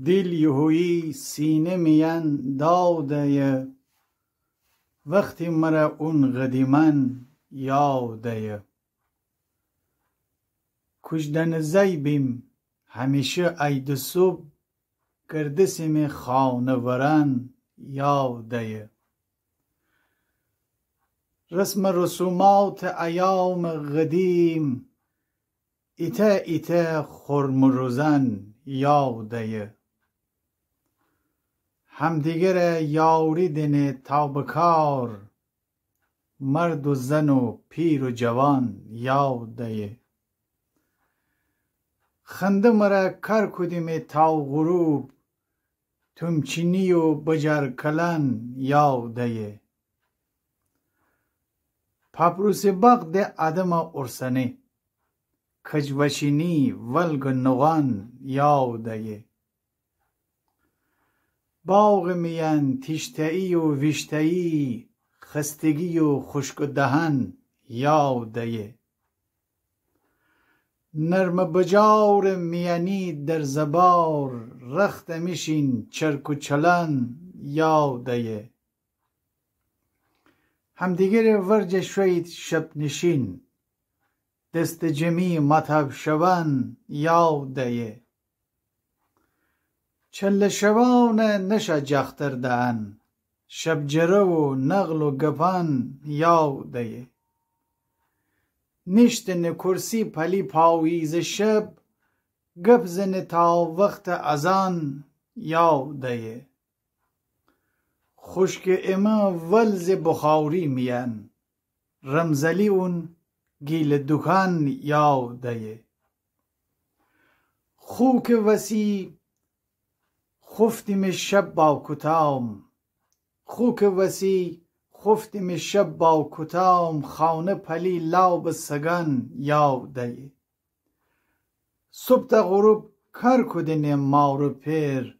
دل یهویی سینه میان داده، وقتی مرا اون قدیمن یاده. کجدن زیبیم همیشه عید صبح، کردسیم خانوران یاده. رسم رسومات ایام قدیم، ایته ایته خرم روزن یاده. همدیگر یاری دنه تا بکار، مرد و زن و پیر و جوان یاده. خنده مرا کر کدیم تا غروب، تمچینی و بجر کلن یاده. پاپروس بغد عدم ارسنه، کجوشینی ولگ نغان یاده. باغ میان تشتهی و ویشتهی، خستگی و خشک دهن یاده. نرم بجار میانی در زبار، رخت میشین چرک و چلن یاده. همدیگر ورج شوید شب نشین، دست جمی مطب شون یاده. چل شوان نشه جختر دهن، شب جره و نغل و گپن یاده. نشتن کرسی پلی پاویز شب، گپ زن تا وقت اذان یاده. خشک اما ولز بخاری میان، رمزلی اون گیل دکان یاده. خوک وسی خفتیم شب با کتام، خوک وسی خفتیم شب با کتام، خانه پلی لاب سگن یاده. صبح تا غروب کر کدن مار پیر،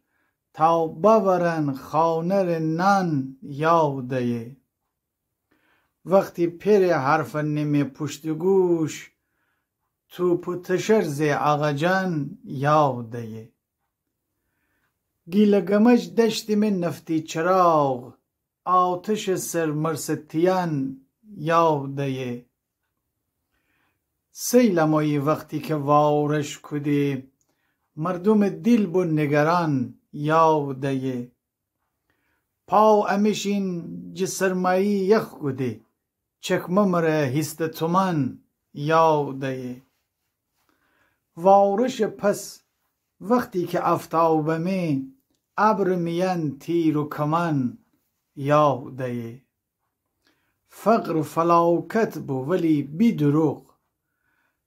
تا بورن خانه نان یاده. وقتی پیر حرف نمی پشت گوش، توپ و تشرز آقا جان یاده. گیل گمج دشت من نفتی چراغ، آتش سرمرستیان یاده. سیلمایی وقتی که وارش کده، مردم دل بو نگران یاده. پاو امیشین جسرمایی یخ کده، چکمه مره هست تومن یاده. وارش پس وقتی که افتابمه، ابر میان تیر و کمان یاده. فقر فلاکت بو ولی بی دروغ،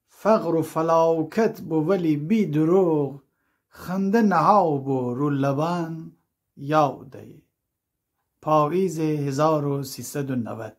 فقر فلاکت بو ولی بی دروغ، خنده نها بو رو لبان یاده. پاییز 1390.